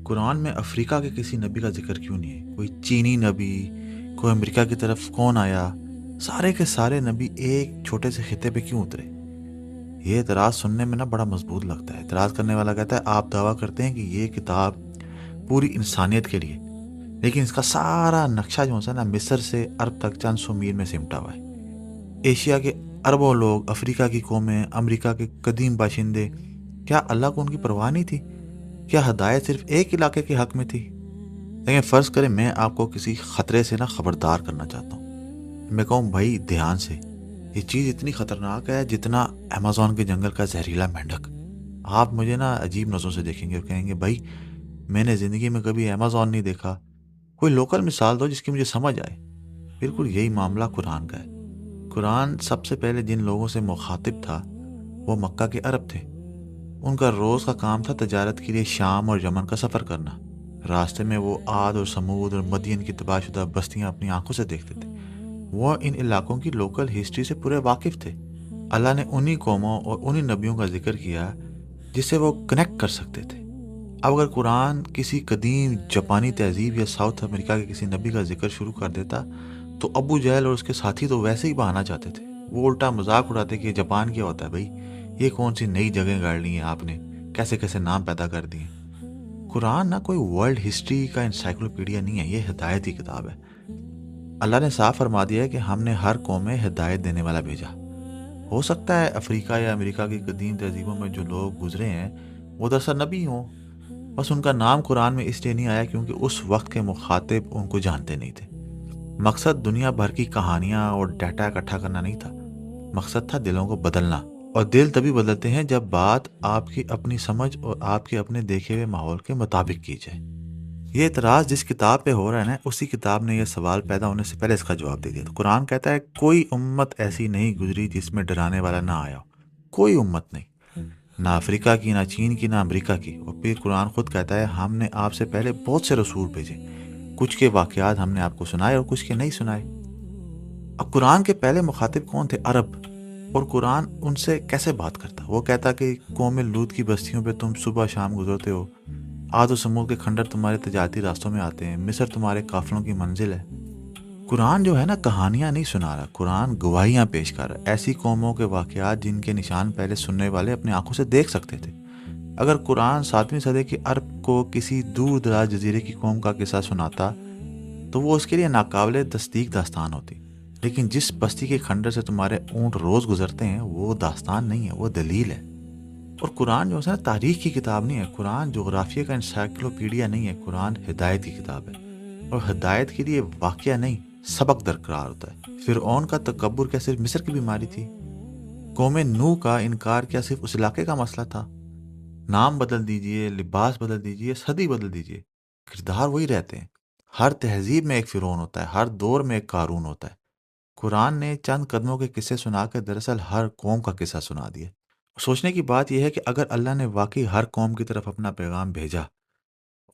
قرآن میں افریقہ کے کسی نبی کا ذکر کیوں نہیں ہے؟ کوئی چینی نبی، کوئی امریکہ کی طرف کون آیا؟ سارے کے سارے نبی ایک چھوٹے سے خطے پہ کیوں اترے؟ یہ اعتراض سننے میں نا بڑا مضبوط لگتا ہے۔ اعتراض کرنے والا کہتا ہے آپ دعویٰ کرتے ہیں کہ یہ کتاب پوری انسانیت کے لیے، لیکن اس کا سارا نقشہ جو ہے نا مصر سے عرب تک چند سو میل میں سمٹا ہوا ہے۔ ایشیا کے اربوں لوگ، افریقہ کی قومیں، امریکہ کے قدیم باشندے، کیا اللہ کو ان کی پرواہ نہیں تھی؟ کیا ہدایت صرف ایک علاقے کے حق میں تھی؟ لیکن فرض کریں میں آپ کو کسی خطرے سے نا خبردار کرنا چاہتا ہوں، میں کہوں بھائی دھیان سے، یہ چیز اتنی خطرناک ہے جتنا امیزون کے جنگل کا زہریلا مینڈک۔ آپ مجھے نا عجیب نظروں سے دیکھیں گے اور کہیں گے بھائی میں نے زندگی میں کبھی امیزون نہیں دیکھا، کوئی لوکل مثال دو جس کی مجھے سمجھ آئے۔ بالکل یہی معاملہ قرآن کا ہے۔ قرآن سب سے پہلے جن لوگوں سے مخاطب تھا وہ مکہ کے عرب تھے۔ ان کا روز کا کام تھا تجارت کے لیے شام اور یمن کا سفر کرنا۔ راستے میں وہ عاد اور سمود اور مدین کی تباہ شدہ بستیاں اپنی آنکھوں سے دیکھتے تھے۔ وہ ان علاقوں کی لوکل ہسٹری سے پورے واقف تھے۔ اللہ نے انہی قوموں اور انہی نبیوں کا ذکر کیا جس سے وہ کنیکٹ کر سکتے تھے۔ اب اگر قرآن کسی قدیم جاپانی تہذیب یا ساؤتھ امریکہ کے کسی نبی کا ذکر شروع کر دیتا تو ابو جہل اور اس کے ساتھی تو ویسے ہی بہانا چاہتے تھے۔ وہ الٹا مذاق اڑاتے کہ یہ جاپان کیا ہوتا ہے بھائی، یہ کون سی نئی جگہیں گاڑ لی ہیں آپ نے، کیسے کیسے نام پیدا کر دیے۔ قرآن نہ کوئی ورلڈ ہسٹری کا انسائکلوپیڈیا نہیں ہے، یہ ہدایت کی کتاب ہے۔ اللہ نے صاف فرما دیا ہے کہ ہم نے ہر قوم میں ہدایت دینے والا بھیجا۔ ہو سکتا ہے افریقہ یا امریکہ کی قدیم تہذیبوں میں جو لوگ گزرے ہیں وہ دراصل نبی ہوں، بس ان کا نام قرآن میں اس لیے نہیں آیا کیونکہ اس وقت کے مخاطب ان کو جانتے نہیں تھے۔ مقصد دنیا بھر کی کہانیاں اور ڈیٹا اکٹھا کرنا نہیں تھا، مقصد تھا دلوں کو بدلنا۔ اور دل تبھی بدلتے ہیں جب بات آپ کی اپنی سمجھ اور آپ کے اپنے دیکھے ہوئے ماحول کے مطابق کی جائے۔ یہ اعتراض جس کتاب پہ ہو رہا ہے نا، اسی کتاب نے یہ سوال پیدا ہونے سے پہلے اس کا جواب دے دیا۔ تو قرآن کہتا ہے کوئی امت ایسی نہیں گزری جس میں ڈرانے والا نہ آیا ہو، کوئی امت نہیں، نہ افریقہ کی، نہ چین کی، نہ امریکہ کی۔ اور پھر قرآن خود کہتا ہے ہم نے آپ سے پہلے بہت سے رسول بھیجے، کچھ کے واقعات ہم نے آپ کو سنائے اور کچھ کے نہیں سنائے۔ اب قرآن کے پہلے مخاطب کون تھے؟ عرب۔ اور قرآن ان سے کیسے بات کرتا؟ وہ کہتا کہ قوم لوط کی بستیوں پہ تم صبح شام گزرتے ہو، عاد و سمود کے کھنڈر تمہارے تجارتی راستوں میں آتے ہیں، مصر تمہارے قافلوں کی منزل ہے۔ قرآن جو ہے نا کہانیاں نہیں سنا رہا، قرآن گواہیاں پیش کر رہا ہے، ایسی قوموں کے واقعات جن کے نشان پہلے سننے والے اپنی آنکھوں سے دیکھ سکتے تھے۔ اگر قرآن 7ویں صدی کے عرب کو کسی دور دراز جزیرے کی قوم کا قصہ سناتا تو وہ اس کے لیے ناقابل تصدیق داستان ہوتی، لیکن جس بستی کے کھنڈر سے تمہارے اونٹ روز گزرتے ہیں وہ داستان نہیں ہے، وہ دلیل ہے۔ اور قرآن جو ہے نا تاریخ کی کتاب نہیں ہے، قرآن جغرافیہ کا انسائکلوپیڈیا نہیں ہے، قرآن ہدایت کی کتاب ہے۔ اور ہدایت کے لیے واقعہ نہیں سبق درکار ہوتا ہے۔ فرعون کا تکبر کیا صرف مصر کی بیماری تھی؟ قوم نوح کا انکار کیا صرف اس علاقے کا مسئلہ تھا؟ نام بدل دیجئے، لباس بدل دیجئے، صدی بدل دیجئے، کردار وہی رہتے ہیں۔ ہر تہذیب میں ایک فرعون ہوتا ہے، ہر دور میں ایک قارون ہوتا ہے۔ قرآن نے چند قدموں کے قصے سنا کے دراصل ہر قوم کا قصہ سنا دیا۔ سوچنے کی بات یہ ہے کہ اگر اللہ نے واقعی ہر قوم کی طرف اپنا پیغام بھیجا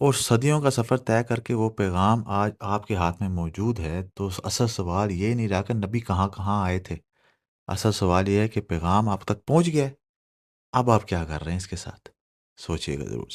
اور صدیوں کا سفر طے کر کے وہ پیغام آج آپ کے ہاتھ میں موجود ہے، تو اصل سوال یہ نہیں رہا کہ نبی کہاں کہاں آئے تھے، اصل سوال یہ ہے کہ پیغام آپ تک پہنچ گیا ہے، اب آپ کیا کر رہے ہیں اس کے ساتھ؟ سوچئے گا ضرور۔